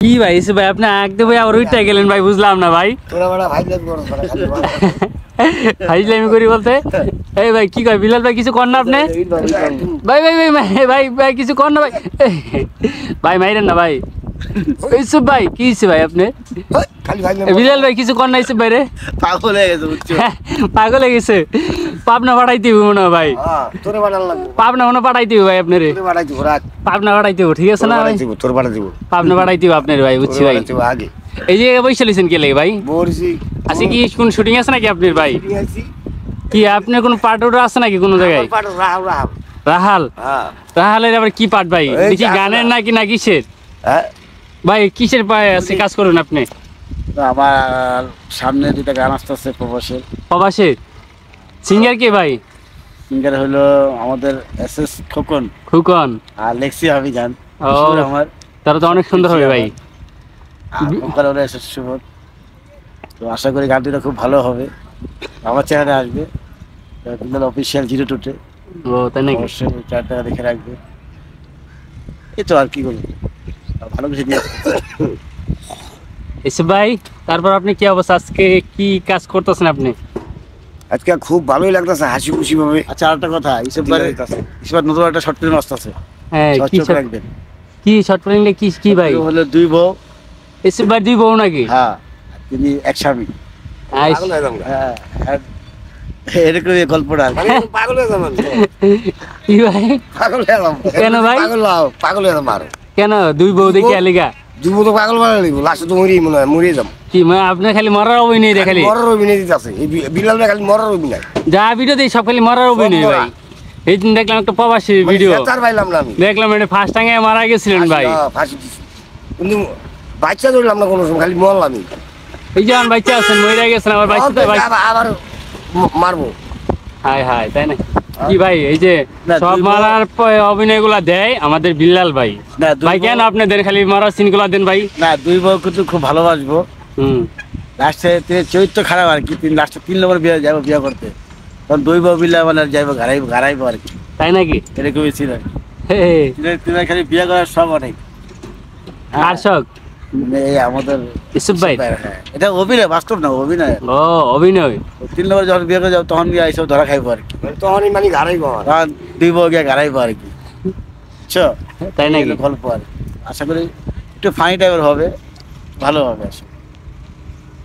কি ভাই এসে ভাই আপনি আগ দিয়ে ভাই আর ওইটাই গেলেন ভাই বুঝলাম না ভাই তোরা বড় ভাইলাম করো খালি ফাইজলামি করি বলতে এই ভাই কি কয় বিলাল ভাই কিছু কর না আপনি ভাই ভাই ভাই ভাই ভাই কিছু কর না ভাই ভাই মাইরেন না ভাই ইসুফ ভাই কি হইছে ভাই আপনি খালি ভাইলাম বিলাল ভাই কিছু কর না ইসুফ ভাই রে পাগল হয়ে গেছে বুঝছো পাগল হয়ে গেছে পাবনা পাঠাইতে হবে মনে হয় ভাই হ্যাঁ তোরে বাড়াল লাগবে পাবনা মনে পাঠাইতে হবে ভাই আপনারে তোরে বাড়াই দিব রাত পাবনা পাঠাইতে হবে ঠিক আছে না ভাই তোর বাড়াই দিব পাবনা পাঠাইতে হবে আপনার ভাই বুঝছি ভাই আগে এই যে বসে লিছেন কে লাগে ভাই বলছি আজকে কি কোন শুটিং আছে নাকি আপনার ভাই আইছি কি আপনার কোন পার্ট ওটা আছে নাকি কোনো জায়গায় পাড় রাহাব রাহাব রাহাল হ্যাঁ রাহালের আবার কি পার্ট ভাই এই দেখি যে গানের নাকি না কিসের হ্যাঁ ভাই কিসের পায়ে আছে কাজ করুন আপনি আমার সামনে দুটো গান আসতেছে প্রবাসের প্রবাসের সিঙ্গার কে ভাই সিঙ্গার হলো আমাদের এসএস খোকন খুকন আর লেক্সি আমি গান ও আমার তারা তো অনেক সুন্দর হবে ভাই আর খোকন হলো এসএস সুবত তো আশা করি গান দুটো খুব ভালো হবে আমার চ্যানেলে আসবে অফিসিয়াল 02 ও তাই নাকি অবশ্যই 4 টাকা দেখে রাখবে এই তো আর কি করবো ভালো কিছু দিয়ে এসে ভাই তারপর আপনি কি অবস্থা আজকে কি কাজ করতেছেন আপনি আজকে খুব ভালোই লাগতেছে হাসি খুশি ভাবে আচ্ছা আরেকটা কথা ইসবার নতুন একটা শর্ট ফিল্ম আসতেছে হ্যাঁ কি চোখ রাখবেন কি শর্ট ফিল্মে কি কি ভাই হলো দুই বউ এসে ভাই দুই বউ নাকি হ্যাঁ তিনি এক স্বামী আইস। হ্যাঁ এরকম গল্পটা পাগল হয়ে যাবেন কি ভাই পাগল হয়ে যাবেন কেন ভাই পাগল হয়ে যাবেন আরো কেন দুই বউ দেখে আলিগা দুই বউ তো পাগল বানাই লিখবো লাস্টে তো মরিয়ে যাবো কি মানে আপনার খালি মরার অভিনয় রে খালি মরার অভিনয় দিতে আছে এই বিলাল খালি মরার অভিনয় যা ভিডিও দেই সব খালি মরার অভিনয় মরা। ভাই এই দিন দেখলাম একটা প্রবাসী ভিডিও তার পাইলাম না আমি দেখলাম এটা ফার্স্ট টাইমে মারা গেছিলেন ভাই ফাঁসি দিছি কিন্তু বাচ্চা ধরলাম না কোনো সময় খালি মরলাম আমি এই যে আমার বাচ্চা আছেন মরে গেছেন আমার বাচ্চা আবার মারবো হাই হাই তাই না কি ভাই এই যে না, সব দুই বউ- মারার অভিনয় গুলা দেয় আমাদের বিল্লাল ভাই না, দুই ভাই বউ- কেন আপনি দেন খালি মারার সিন গুলা দেন ভাই না দুই বউ কিন্তু খুব ভালোবাসবো হুম লাস্টে তিনি চরিত্র খারাপ আর কি তিনি লাস্টে 3 নম্বর যাবো বিয়ে করতে তখন দুই বউ বিল্লা মানে যাইবো ঘাড়াইবো আর কি তাই নাকি এরকমই ছিল হে, তিনি খালি বিয়ে করার সব অনেক আর শখ এই আমাদের ইসুফ ভাই হ্যাঁ এটা অভিনয় বাস্তব না অভিনয় ও অভিনয় 3 নম্বর যখন বিয়ে করে যাবো তখন গিয়ে এইসব ধরা খাইবো আর কি তখনই মানে ঘাড়াইবো তখন দুই বউ গিয়ে ঘাড়াইবো আর কি বুঝছো তাই নাকি এই গল্প আর কি। আশা করি একটু ফানি টাইপের হবে ভালো হবে আশা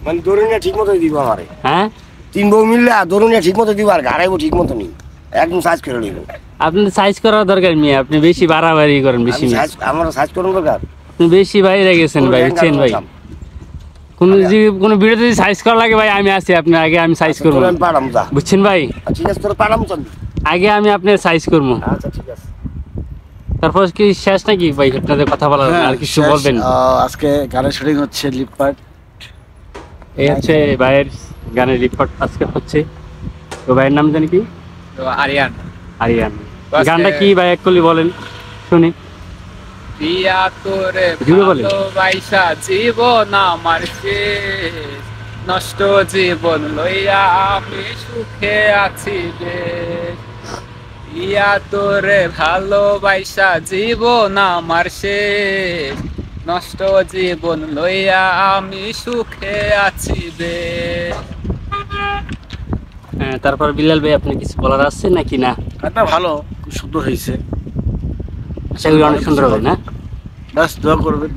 মানে দরুনিয়া ঠিক মতো দিব আমারে হ্যাঁ 3 বউ মিললে দরুনিয়া ঠিক মতো দিব আর ঘাড়াইবো ঠিক মতো নি একদম সাইজ করে নিব আপনি সাইজ করার দরকার মিয়া আপনি বেশি বাড়াবাড়ি করেন বেশি মিয়া আমার সাইজ করুন দরকার আপনি বেশি বাইরে গেছেন ভাই বুঝছেন ভাই কোনো ভিডিও যদি সাইজ করা লাগে ভাই আমি আছি আপনার আগে আমি সাইজ করবো আমি পারাম যা বুঝছেন ভাই ঠিক আছে তোর পারাম চল আগে আমি আপনার সাইজ করবো আচ্ছা ঠিক আছে তারপর কি শেষ নাকি ভাই আপনাদের কথা বলার আর কিছু বলবেন আজকে গানের শুটিং হচ্ছে লিপপার্ট এই হচ্ছে ভাইয়ের গানের রিপোর্ট আজকে হচ্ছে তো ভাইয়ের নাম জানি কি তো আরিয়ান আরিয়ান আজকে- গানটা কি ভাই একটু বলেন শুনি প্রিয়া তোরে জুড়ে বলেন। ভালোবাসা জীবন আমার শেষ নষ্ট জীবন লইয়া আমি সুখে আছি বেশ প্রিয়া তোরে ভালোবাসা জীবন আমার শেষ নষ্ট জীবন লইয়া আমি সুখে আছি বেশ হ্যাঁ তারপর বিলাল ভাই আপনি কিছু বলার আছে নাকি না গানটা ভালো খুব সুন্দর হয়েছে আশা করি অনেক সুন্দর হবে না বাস দোয়া করবেন